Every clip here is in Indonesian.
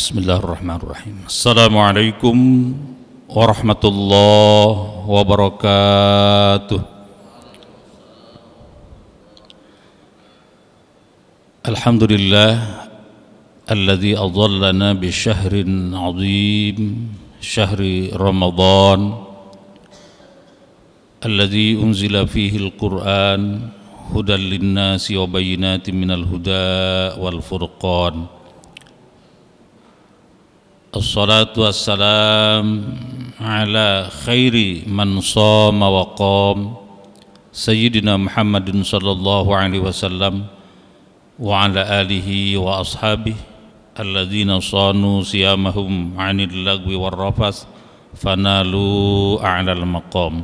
Bismillahirrahmanirrahim. Assalamualaikum warahmatullahi wabarakatuh. Alhamdulillah alladzi adallana bi syahrin 'azim, syahri Ramadan, alladzi unzila fihi al-Qur'an hudan lin-nasi wa bayyinatin minal huda wal furqan. Assalatu wassalam ala khairi man shoma wa qam Sayyidina Muhammadin sallallahu alaihi wasallam wa ala alihi wa ashabihi alladzina shanu siyamahum anil lagwi war rafas fanalu a'lal maqam.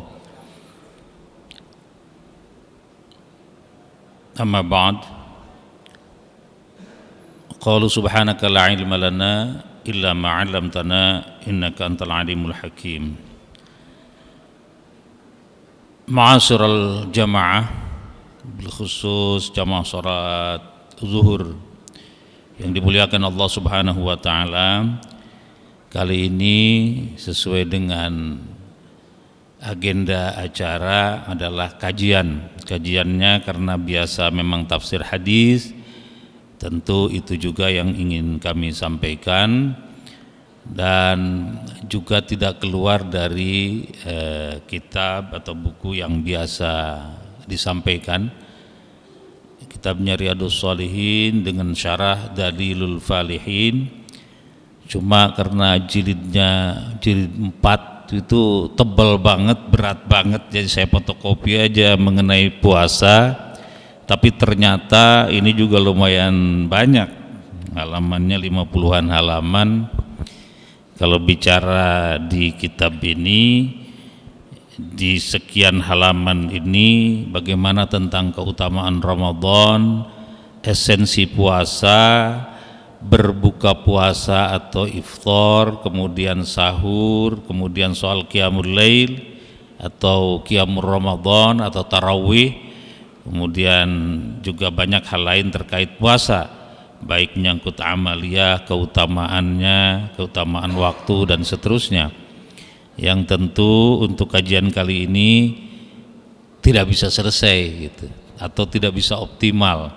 Amma ba'd. Qalu subhanaka la ilma lana illa ma 'allamtana innaka antal alimul hakim. Ma'asyiral jamaah, bil khusus jamaah salat zuhur yang dimuliakan Allah Subhanahu wa taala. Kali ini sesuai dengan agenda acara adalah kajiannya karena biasa memang tafsir hadis. Tentu itu juga yang ingin kami sampaikan dan juga tidak keluar dari kitab atau buku yang biasa disampaikan. Kitabnya Riyadhus Shalihin dengan syarah Dalilul Falihin. Cuma karena jilid 4 itu tebal banget, berat banget, jadi saya fotokopi aja mengenai puasa. Tapi ternyata ini juga lumayan banyak, halamannya 50-an halaman. Kalau bicara di kitab ini, di sekian halaman ini bagaimana tentang keutamaan Ramadan, esensi puasa, berbuka puasa atau iftar, kemudian sahur, kemudian soal qiyamul lail atau qiyamul Ramadan atau tarawih. Kemudian juga banyak hal lain terkait puasa, baik menyangkut amaliyah, keutamaannya, keutamaan waktu dan seterusnya. Yang tentu untuk kajian kali ini tidak bisa selesai gitu, atau tidak bisa optimal.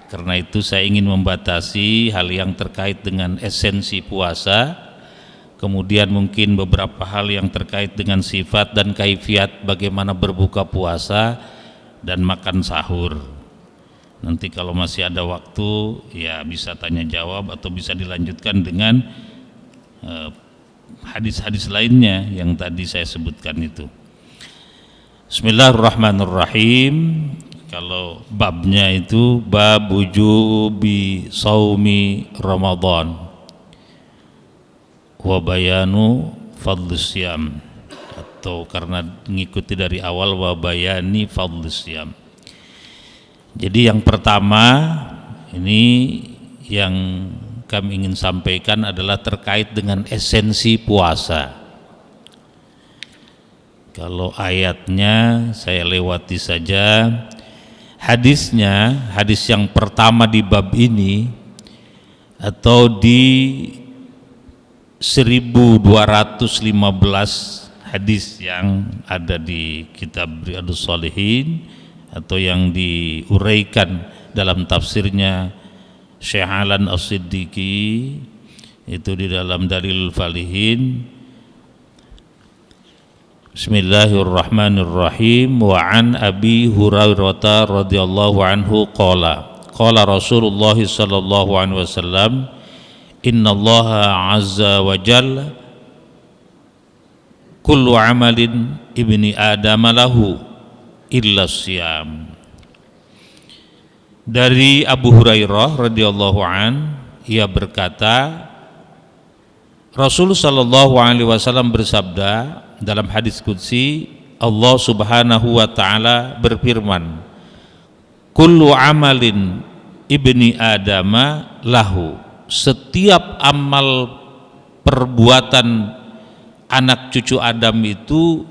Karena itu saya ingin membatasi hal yang terkait dengan esensi puasa, kemudian mungkin beberapa hal yang terkait dengan sifat dan kaifiat bagaimana berbuka puasa dan makan sahur. Nanti kalau masih ada waktu ya bisa tanya jawab atau bisa dilanjutkan dengan hadis-hadis lainnya yang tadi saya sebutkan itu. Bismillahirrahmanirrahim. Kalau babnya itu bab wujubi shaumi Ramadan wa bayanu fadlus syiyam, atau karena mengikuti dari awal wa bayani fadlus syiyam. Jadi yang pertama ini yang kami ingin sampaikan adalah terkait dengan esensi puasa. Kalau ayatnya saya lewati saja. Hadisnya, hadis yang pertama di bab ini atau di 1215 hadis yang ada di kitab Riyadhus Shalihin atau yang diuraikan dalam tafsirnya Syekh Alan As-Siddiqi itu di dalam Dalilul Falihin. Bismillahirrahmanirrahim. Wa an Abi Hurairah radhiyallahu anhu qala Rasulullah sallallahu alaihi wasallam innallaha azza wa jalla kullu amalin ibni adam lahu illa syiyam. Dari Abu Hurairah radhiyallahu an, ia berkata, Rasulullah sallallahu alaihi wasallam bersabda dalam hadis qudsi, Allah Subhanahu wa taala berfirman, kullu amalin ibni adama lahu, setiap amal perbuatan anak cucu Adam itu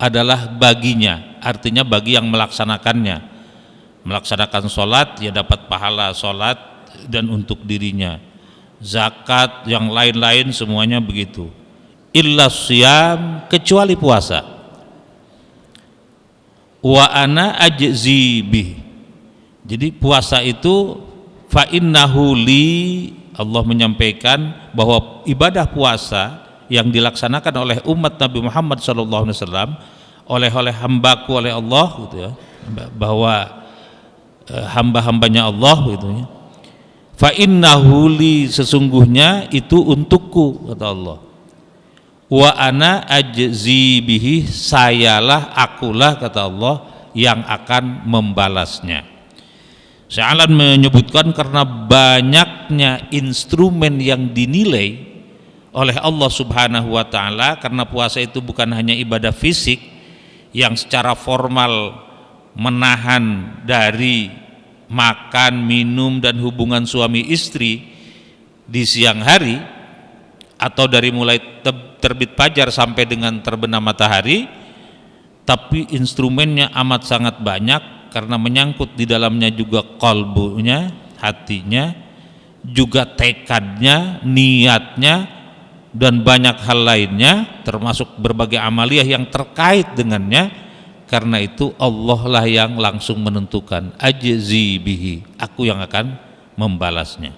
adalah baginya, artinya bagi yang melaksanakannya. Melaksanakan sholat ya dapat pahala sholat dan untuk dirinya. zakat, yang lain-lain semuanya begitu. Illa siyam, kecuali puasa. Wa ana ajzi bih. Jadi puasa itu fa innahu li, Allah menyampaikan bahwa ibadah puasa yang dilaksanakan oleh umat Nabi Muhammad SAW oleh hambaku oleh Allah gitu ya, bahwa hamba-hambanya Allah gitu ya. Fa innahu li, sesungguhnya itu untukku kata Allah. Wa ana ajzi bihi, sayalah, akulah kata Allah yang akan membalasnya. Syai'lan menyebutkan karena banyaknya instrumen yang dinilai oleh Allah Subhanahu wa taala, karena puasa itu bukan hanya ibadah fisik yang secara formal menahan dari makan, minum dan hubungan suami istri di siang hari atau dari mulai terbit fajar sampai dengan terbenam matahari, tapi instrumennya amat sangat banyak karena menyangkut di dalamnya juga qalbunya, hatinya, juga tekadnya, niatnya, dan banyak hal lainnya termasuk berbagai amaliyah yang terkait dengannya. Karena itu Allah lah yang langsung menentukan, ajzi bihi, aku yang akan membalasnya.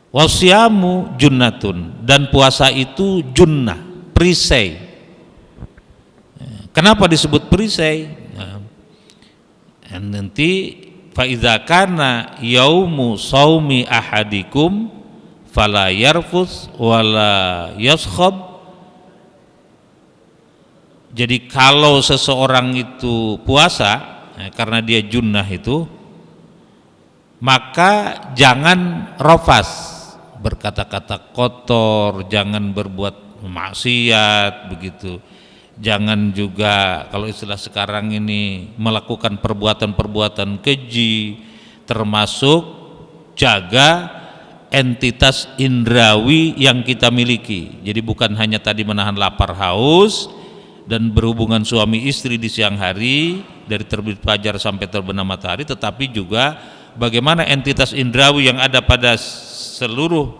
Wasyamu junnatun, dan puasa itu junnah, perisai. Kenapa disebut perisai? Nanti fa idza kana yaumu shaumi ahadikum fala yarfus wala yaskhab. Jadi kalau seseorang itu puasa, karena dia junnah itu, maka jangan rofas, berkata-kata kotor, jangan berbuat maksiat begitu. Jangan juga, kalau istilah sekarang ini, melakukan perbuatan-perbuatan keji, termasuk jaga entitas indrawi yang kita miliki. Jadi bukan hanya tadi menahan lapar haus dan berhubungan suami istri di siang hari dari terbit fajar sampai terbenam matahari, tetapi juga bagaimana entitas indrawi yang ada pada seluruh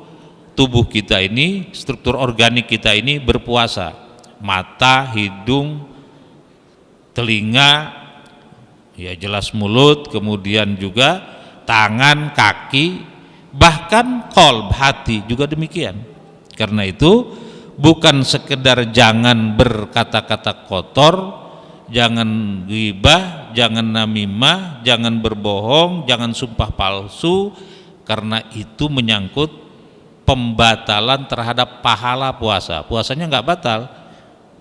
tubuh kita ini, struktur organik kita ini berpuasa. Mata, hidung, telinga, ya jelas mulut, kemudian juga tangan, kaki, bahkan qalb, hati juga demikian. Karena itu bukan sekedar jangan berkata-kata kotor, jangan ghibah, jangan namimah, jangan berbohong, jangan sumpah palsu, karena itu menyangkut pembatalan terhadap pahala puasa. Puasanya nggak batal,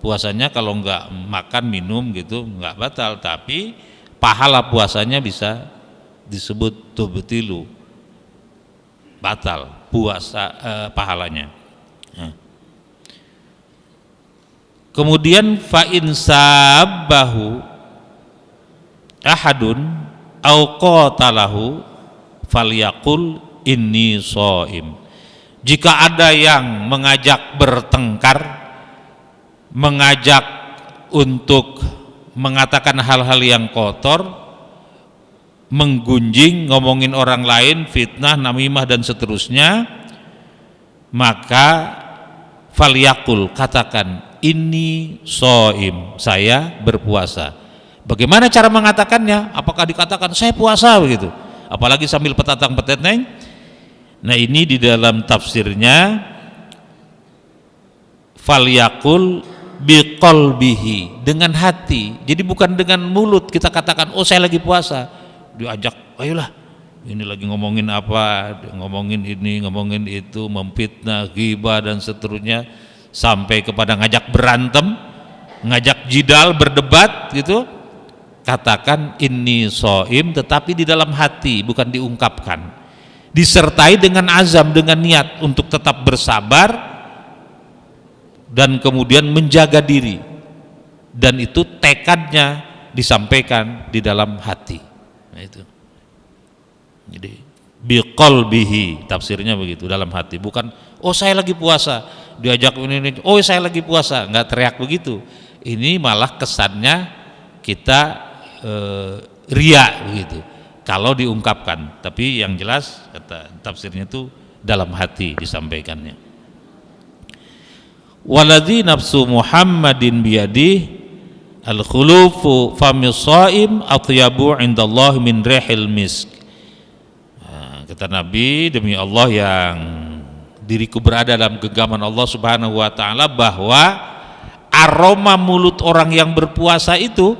puasanya kalau nggak makan minum gitu nggak batal, tapi pahala puasanya bisa disebut tubtilu, batal puasa pahalanya. Kemudian fa in sabbahu ahadun au qatalahu falyaqul inni shaim. Jika ada yang mengajak bertengkar, mengajak untuk mengatakan hal-hal yang kotor, menggunjing, ngomongin orang lain, fitnah, namimah dan seterusnya, maka falyaqul, katakan inni shaim, saya berpuasa. Bagaimana cara mengatakannya? Apakah dikatakan saya puasa begitu? Apalagi sambil petatang peteteng? Nah, ini di dalam tafsirnya falyaqul biqalbihi, dengan hati. Jadi bukan dengan mulut kita katakan oh saya lagi puasa. Diajak, ayolah, ini lagi ngomongin apa, ngomongin ini, ngomongin itu, memfitnah, ghibah dan seterusnya, sampai kepada ngajak berantem, ngajak jidal, berdebat gitu. Katakan inni shaim, tetapi di dalam hati, bukan diungkapkan. Disertai dengan azam, dengan niat untuk tetap bersabar dan kemudian menjaga diri, dan itu tekadnya disampaikan di dalam hati. Nah, itu jadi biqalbihi, tafsirnya begitu, dalam hati, bukan oh saya lagi puasa, diajak ini oh saya lagi puasa, nggak teriak begitu. Ini malah kesannya kita riya begitu kalau diungkapkan. Tapi yang jelas kata tafsirnya itu dalam hati disampaikannya. Waladzi nafsu Muhammadin biyadih al-khulufu famis shaim atyabu indallahi min rihil misk. Kata Nabi, demi Allah yang diriku berada dalam genggaman Allah Subhanahu wa taala, bahwa aroma mulut orang yang berpuasa itu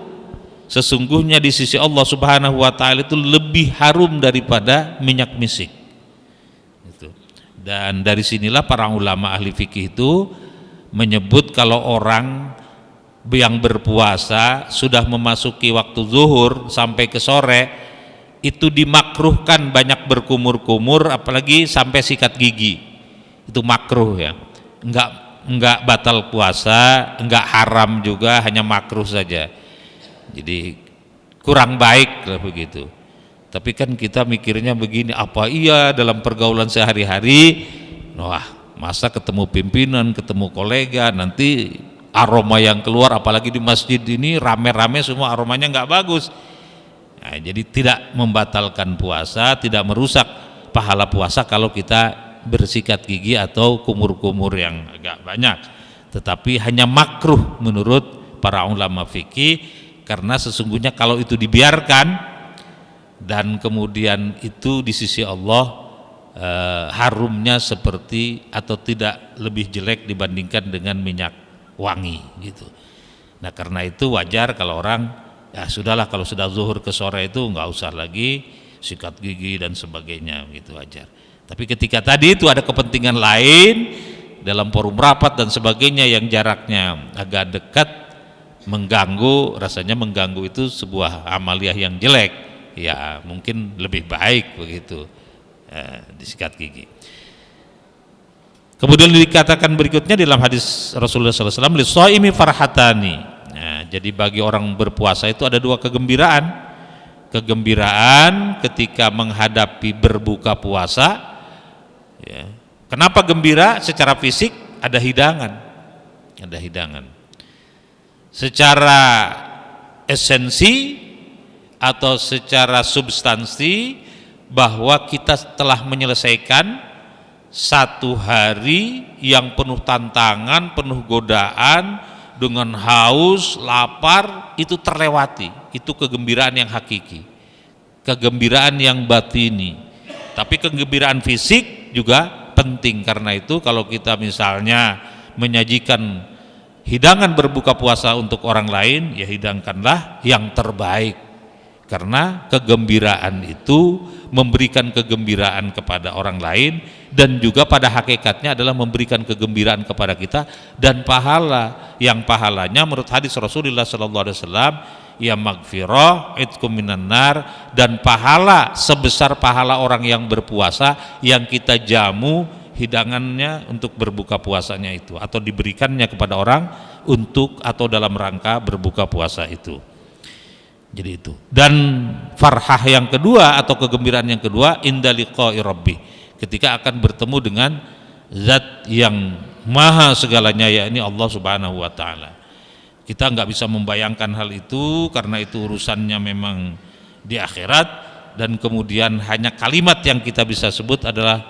sesungguhnya di sisi Allah Subhanahu wa taala itu lebih harum daripada minyak misik. Dan dari sinilah para ulama ahli fikih itu menyebut kalau orang yang berpuasa sudah memasuki waktu zuhur sampai ke sore itu dimakruhkan banyak berkumur-kumur, apalagi sampai sikat gigi. Itu makruh ya. Enggak batal puasa, enggak haram juga, hanya makruh saja. Jadi kurang baik lah begitu. Tapi kan kita mikirnya begini, apa iya dalam pergaulan sehari-hari, wah masa ketemu pimpinan, ketemu kolega, nanti aroma yang keluar apalagi di masjid ini rame-rame semua, aromanya nggak bagus. Nah, jadi tidak membatalkan puasa, tidak merusak pahala puasa kalau kita bersikat gigi atau kumur-kumur yang agak banyak. Tetapi hanya makruh menurut para ulama fikih, karena sesungguhnya kalau itu dibiarkan dan kemudian itu di sisi Allah harumnya seperti atau tidak lebih jelek dibandingkan dengan minyak wangi gitu. Nah karena itu wajar kalau orang ya sudahlah, kalau sudah zuhur ke sore itu nggak usah lagi sikat gigi dan sebagainya, gitu wajar. Tapi ketika tadi itu ada kepentingan lain dalam forum rapat dan sebagainya yang jaraknya agak dekat, mengganggu, rasanya mengganggu itu sebuah amaliyah yang jelek, ya mungkin lebih baik begitu disikat gigi. Kemudian dikatakan berikutnya dalam hadis Rasulullah SAW, lis-shaimi farhatani. Nah, jadi bagi orang berpuasa itu ada dua kegembiraan. Kegembiraan ketika menghadapi berbuka puasa. Ya. Kenapa gembira? Secara fisik ada hidangan, ada hidangan. Secara esensi atau secara substansi, bahwa kita telah menyelesaikan satu hari yang penuh tantangan, penuh godaan, dengan haus, lapar, itu terlewati. Itu kegembiraan yang hakiki, kegembiraan yang batini. Tapi kegembiraan fisik juga penting. Karena itu kalau kita misalnya menyajikan hidangan berbuka puasa untuk orang lain, ya hidangkanlah yang terbaik. Karena kegembiraan itu memberikan kegembiraan kepada orang lain, dan juga pada hakikatnya adalah memberikan kegembiraan kepada kita, dan pahala yang pahalanya menurut hadis Rasulullah SAW, ya magfirah, itqum minan nar, dan pahala sebesar pahala orang yang berpuasa yang kita jamu hidangannya untuk berbuka puasanya itu, atau diberikannya kepada orang untuk atau dalam rangka berbuka puasa itu. Jadi itu. Dan farhah yang kedua atau kegembiraan yang kedua, inda liqa'i rabbi, ketika akan bertemu dengan zat yang maha segalanya, yakni Allah Subhanahu wa taala. Kita nggak bisa membayangkan hal itu karena itu urusannya memang di akhirat, dan kemudian hanya kalimat yang kita bisa sebut adalah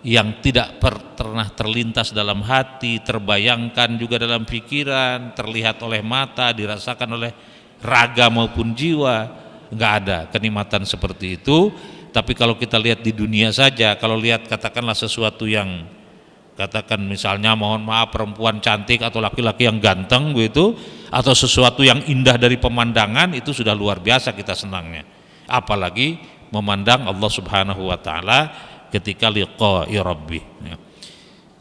yang tidak pernah terlintas dalam hati, terbayangkan juga dalam pikiran, terlihat oleh mata, dirasakan oleh raga maupun jiwa. Nggak ada kenikmatan seperti itu. Tapi kalau kita lihat di dunia saja, kalau lihat katakanlah sesuatu yang, katakan misalnya mohon maaf perempuan cantik atau laki-laki yang ganteng begitu, atau sesuatu yang indah dari pemandangan, itu sudah luar biasa kita senangnya. Apalagi memandang Allah Subhanahu wa taala ketika liqa'i rabbi.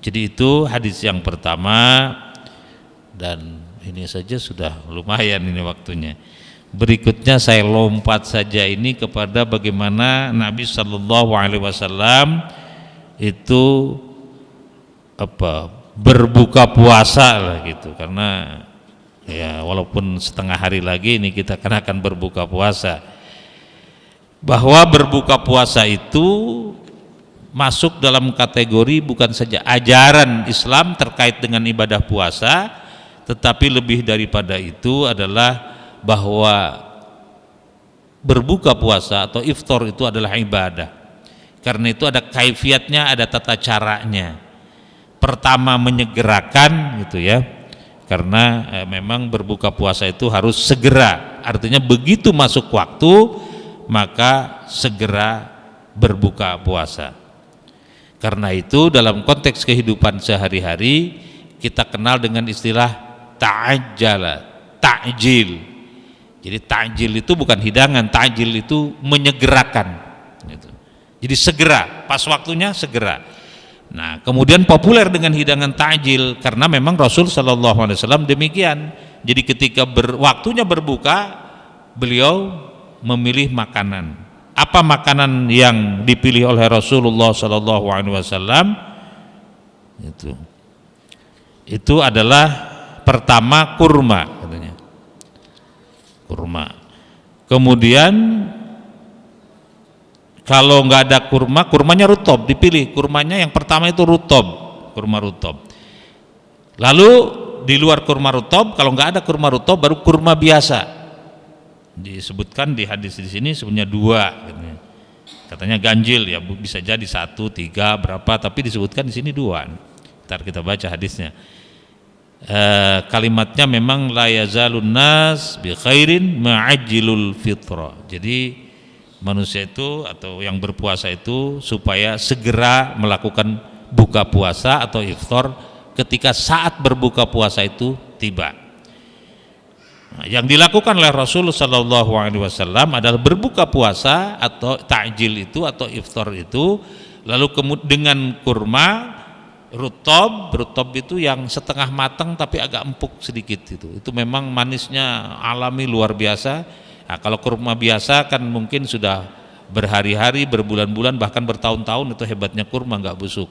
Jadi itu hadis yang pertama, dan ini saja sudah lumayan ini waktunya. Berikutnya saya lompat saja ini kepada bagaimana Nabi Shallallahu Alaihi Wasallam itu berbuka puasa lah gitu. Karena ya walaupun setengah hari lagi ini kita akan berbuka puasa. Bahwa berbuka puasa itu masuk dalam kategori bukan saja ajaran Islam terkait dengan ibadah puasa, tetapi lebih daripada itu adalah bahwa berbuka puasa atau iftar itu adalah ibadah. Karena itu ada kaifiatnya, ada tata caranya. Pertama menyegerakan gitu ya, karena memang berbuka puasa itu harus segera, artinya begitu masuk waktu maka segera berbuka puasa. Karena itu dalam konteks kehidupan sehari-hari kita kenal dengan istilah ta'ajjala, ta'jil. Jadi ta'jil itu bukan hidangan, ta'jil itu menyegerakan gitu. Jadi segera, pas waktunya segera. Nah, kemudian populer dengan hidangan ta'jil karena memang Rasul sallallahu alaihi wasallam demikian. Jadi ketika waktunya berbuka, beliau memilih makanan. Apa makanan yang dipilih oleh Rasulullah sallallahu alaihi wasallam? Itu adalah pertama kurma katanya. Kurma. Kemudian kalau nggak ada kurma, kurmanya rutob dipilih. Kurmanya yang pertama itu rutob, kurma rutob. Lalu di luar kurma rutob, kalau nggak ada kurma rutob, baru kurma biasa. Disebutkan di hadis di sini sebenarnya 2, katanya ganjil ya, bisa jadi 1, 3, berapa, tapi disebutkan di sini 2. Ntar kita baca hadisnya. Kalimatnya memang la yazalun nas bi khairin ma'ajjilul fitra. Jadi manusia itu atau yang berpuasa itu supaya segera melakukan buka puasa atau iftar ketika saat berbuka puasa itu tiba. Nah, yang dilakukan oleh Rasul sallallahu alaihi wasallam adalah berbuka puasa atau ta'jil itu atau iftar itu, lalu kemudian dengan kurma rutob itu yang setengah matang tapi agak empuk sedikit itu memang manisnya alami luar biasa. Nah, kalau kurma biasa kan mungkin sudah berhari-hari, berbulan-bulan, bahkan bertahun-tahun, itu hebatnya kurma, nggak busuk.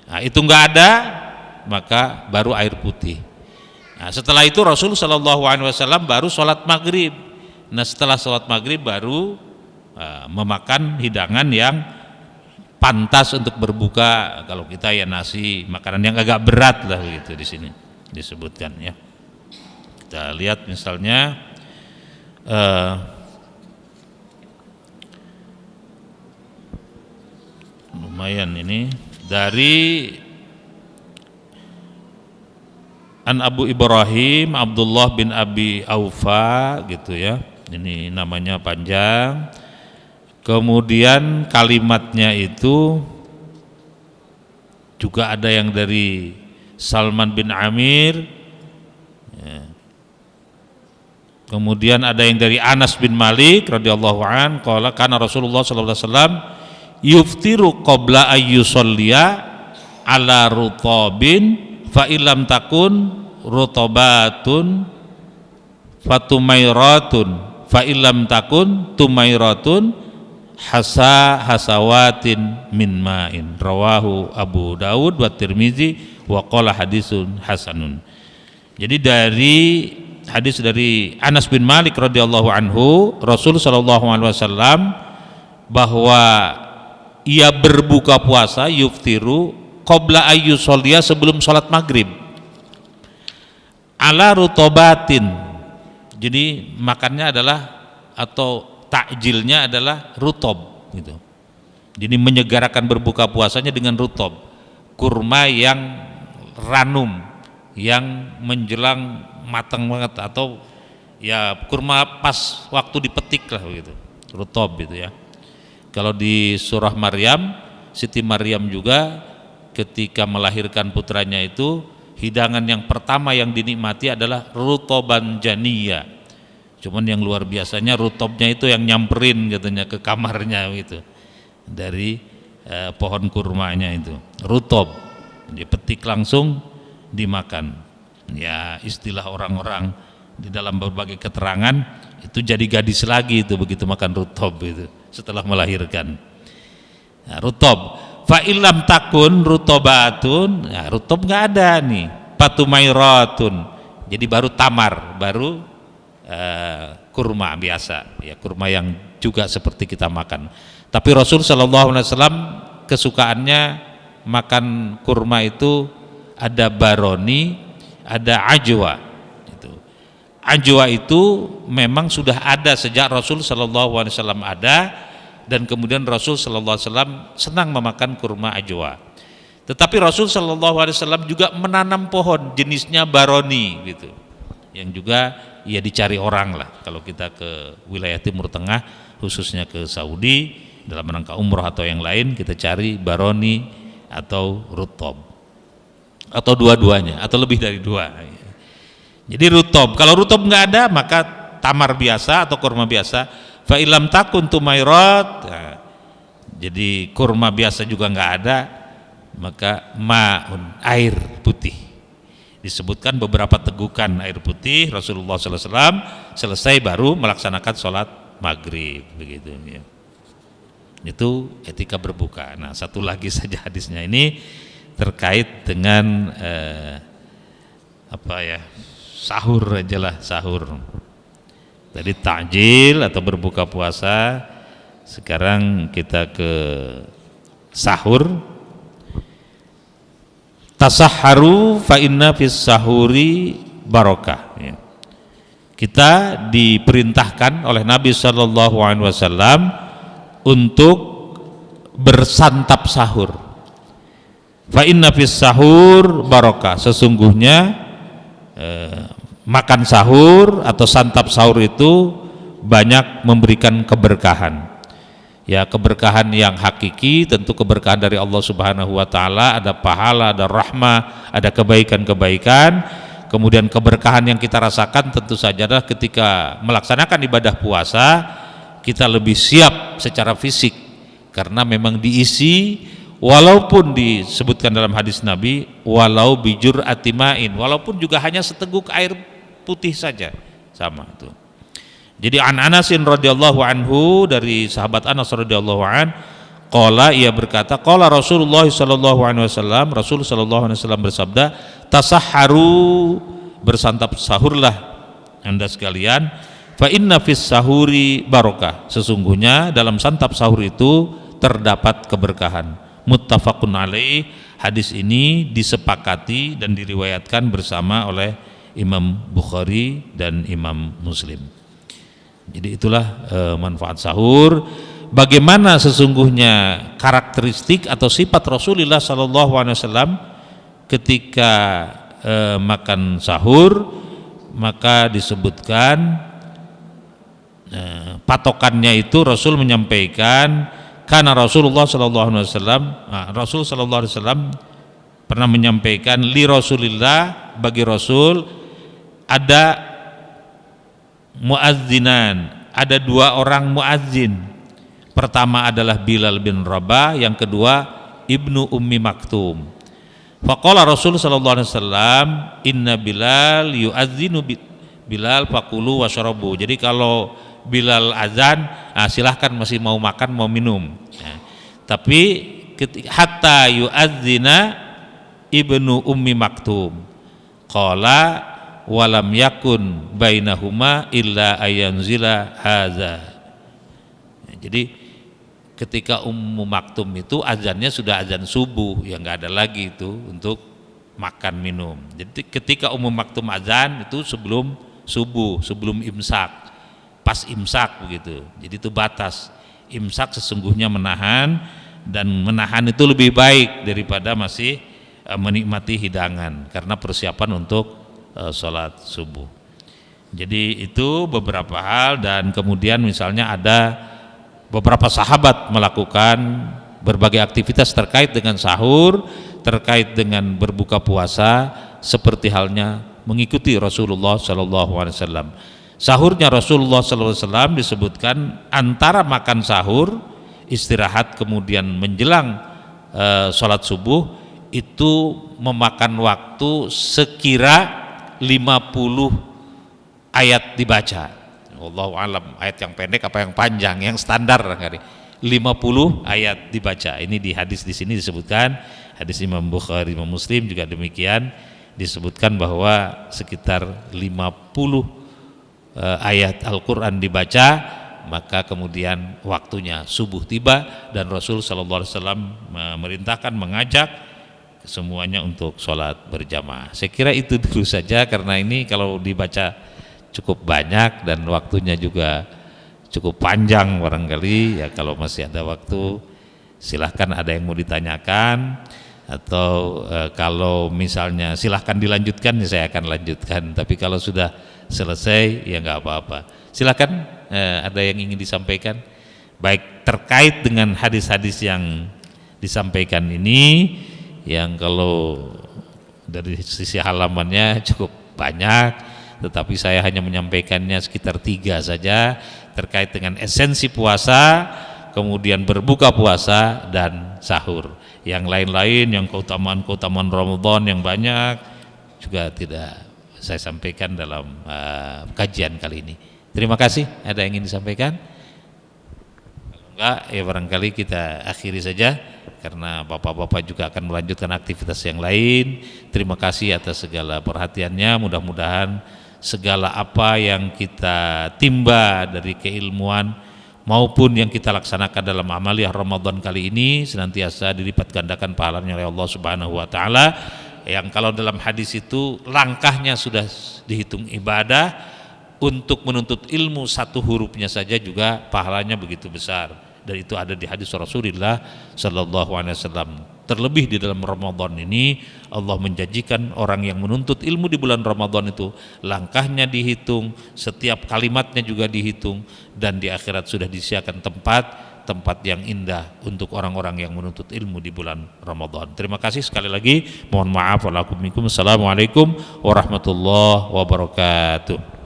Nah, itu nggak ada, maka baru air putih. Nah, setelah itu Rasul Shallallahu Alaihi Wasallam baru sholat maghrib. Nah, setelah sholat maghrib baru memakan hidangan yang pantas untuk berbuka. Kalau kita ya nasi, makanan yang agak berat lah gitu di sini disebutkan ya. Kita lihat misalnya lumayan ini dari An Abu Ibrahim Abdullah bin Abi Aufa gitu ya. Ini namanya panjang. Kemudian kalimatnya itu juga ada yang dari Salman bin Amir ya. Kemudian ada yang dari Anas bin Malik radhiyallahu an qala kana Rasulullah sallallahu alaihi wasallam yuftiru qabla ayyusalliya ala rutabin fa illam takun rutabatun fatumairatun fa illam takun tumairatun hasawatin min ma'in rawahu Abu Daud wa Tirmizi wa qala hadisun hasanun. Jadi dari hadis dari Anas bin Malik radhiyallahu anhu, Rasul sallallahu alaihi wasallam bahwa ia berbuka puasa yuftiru qabla ayyusolliya sebelum sholat maghrib ala rutobatin. Jadi makannya adalah atau takjilnya adalah rutob gitu. Jadi menyegarakan berbuka puasanya dengan rutob, kurma yang ranum, yang menjelang matang banget, atau ya kurma pas waktu dipetik lah gitu, rutob gitu ya. Kalau di surah Maryam, Siti Maryam juga ketika melahirkan putranya itu hidangan yang pertama yang dinikmati adalah rutoban janiyah. Cuman yang luar biasanya rutobnya itu yang nyamperin katanya ke kamarnya gitu dari pohon kurmanya itu rutob, dipetik langsung dimakan. Ya istilah orang-orang di dalam berbagai keterangan itu jadi gadis lagi itu begitu makan rutob itu setelah melahirkan. Nah, rutob fa illam takun rutobatun, ya, rutob nggak ada nih, patumairatun, jadi baru tamar, baru kurma biasa ya, kurma yang juga seperti kita makan. Tapi Rasul sallallahu alaihi wasallam kesukaannya makan kurma itu ada baroni, ada ajwa gitu. Ajwa itu memang sudah ada sejak Rasul sallallahu alaihi wasallam ada, dan kemudian Rasul sallallahu alaihi wasallam senang memakan kurma ajwa. Tetapi Rasul sallallahu alaihi wasallam juga menanam pohon jenisnya baroni gitu, yang juga ya dicari orang lah kalau kita ke wilayah Timur Tengah, khususnya ke Saudi dalam rangka umroh atau yang lain, kita cari baroni atau rutob atau dua-duanya atau lebih dari dua. Jadi rutob, kalau rutob nggak ada maka tamar biasa atau kurma biasa. Fa ilam takun tumairat, nah, jadi kurma biasa juga nggak ada, maka maun, air putih. Disebutkan beberapa tegukan air putih, Rasulullah SAW selesai baru melaksanakan sholat maghrib begitu ya. Itu etika berbuka. Nah, satu lagi saja hadisnya ini terkait dengan sahur aja lah, sahur. Tadi takjil atau berbuka puasa, sekarang kita ke sahur. Tasahharu fa inna fis sahuri barokah. Kita diperintahkan oleh Nabi Shallallahu Alaihi Wasallam untuk bersantap sahur. Fa inna fis sahur barokah. Sesungguhnya makan sahur atau santap sahur itu banyak memberikan keberkahan. Ya, keberkahan yang hakiki tentu keberkahan dari Allah Subhanahu wa taala, ada pahala, ada rahmah, ada kebaikan-kebaikan. Kemudian keberkahan yang kita rasakan tentu saja adalah ketika melaksanakan ibadah puasa, kita lebih siap secara fisik karena memang diisi, walaupun disebutkan dalam hadis Nabi, walau bijur atimain, walaupun juga hanya seteguk air putih saja, sama itu. Jadi an Anasin radhiyallahu anhu, dari sahabat Anas radhiyallahu an, qala, ia berkata, qala Rasulullah sallallahu alaihi wasallam, Rasul sallallahu alaihi wasallam bersabda, tasahharu, bersantap sahurlah Anda sekalian, fa inna fis sahuri barokah, sesungguhnya dalam santap sahur itu terdapat keberkahan. Muttafaqun alaih, hadis ini disepakati dan diriwayatkan bersama oleh Imam Bukhari dan Imam Muslim. Jadi itulah manfaat sahur. Bagaimana sesungguhnya karakteristik atau sifat Rasulullah Sallallahu Alaihi Wasallam ketika makan sahur, maka disebutkan patokannya itu Rasul menyampaikan, karena Rasulullah Sallallahu Alaihi Wasallam, Rasul Sallallahu Alaihi Wasallam pernah menyampaikan, li Rasulillah, bagi Rasul ada muazzinan, ada dua orang muazzin. Pertama adalah Bilal bin Rabah, yang kedua Ibnu Ummi Maktum. Faqala Rasul sallallahu alaihi wasallam, inna Bilal yu'adzinu Bilal faqulu washrabu. Jadi kalau Bilal azan, silahkan, masih mau makan mau minum. Tapi hatta yu'adzina Ibnu Ummi Maktum. Qala walam yakun bainahuma illa ayanzila haza. Jadi ketika Ummu Maktum itu azannya sudah azan subuh, ya nggak ada lagi itu untuk makan minum. Jadi ketika Ummu Maktum azan itu sebelum subuh, sebelum imsak, pas imsak begitu. Jadi itu batas. Imsak sesungguhnya menahan, dan menahan itu lebih baik daripada masih menikmati hidangan karena persiapan untuk sholat subuh. Jadi itu beberapa hal. Dan kemudian misalnya ada beberapa sahabat melakukan berbagai aktivitas terkait dengan sahur, terkait dengan berbuka puasa, seperti halnya mengikuti Rasulullah SAW. Sahurnya Rasulullah SAW disebutkan antara makan sahur, istirahat, kemudian menjelang sholat subuh, itu memakan waktu sekira 50 ayat dibaca. Wallahu alam, ayat yang pendek apa yang panjang, yang standar kali 50 ayat dibaca. Ini di hadis di sini disebutkan, hadis Imam Bukhari, Imam Muslim juga demikian, disebutkan bahwa sekitar 50 ayat Al-Qur'an dibaca, maka kemudian waktunya subuh tiba dan Rasul sallallahu alaihi wasallam memerintahkan, mengajak semuanya untuk sholat berjamaah. Saya kira itu dulu saja, karena ini kalau dibaca cukup banyak dan waktunya juga cukup panjang barangkali ya. Kalau masih ada waktu silahkan ada yang mau ditanyakan, atau kalau misalnya silahkan dilanjutkan ya saya akan lanjutkan, tapi kalau sudah selesai ya nggak apa-apa. Silahkan ada yang ingin disampaikan baik terkait dengan hadis-hadis yang disampaikan ini, yang kalau dari sisi halamannya cukup banyak, tetapi saya hanya menyampaikannya sekitar 3 saja terkait dengan esensi puasa, kemudian berbuka puasa dan sahur. Yang lain-lain, yang keutamaan Ramadan yang banyak juga tidak saya sampaikan dalam kajian kali ini. Terima kasih. Ada yang ingin disampaikan? Kalau enggak ya barangkali kita akhiri saja, karena bapak-bapak juga akan melanjutkan aktivitas yang lain. Terima kasih atas segala perhatiannya. Mudah-mudahan segala apa yang kita timba dari keilmuan maupun yang kita laksanakan dalam amaliyah Ramadan kali ini senantiasa dilipat gandakan pahalanya oleh Allah Subhanahu wa taala. Yang kalau dalam hadis itu langkahnya sudah dihitung ibadah, untuk menuntut ilmu satu hurufnya saja juga pahalanya begitu besar, dan itu ada di hadis Rasulullah sallallahu alaihi wasallam. Terlebih di dalam Ramadan ini Allah menjanjikan orang yang menuntut ilmu di bulan Ramadan itu langkahnya dihitung, setiap kalimatnya juga dihitung, dan di akhirat sudah disediakan tempat yang indah untuk orang-orang yang menuntut ilmu di bulan Ramadan. Terima kasih sekali lagi. Mohon maaf. Assalamualaikum warahmatullahi wabarakatuh.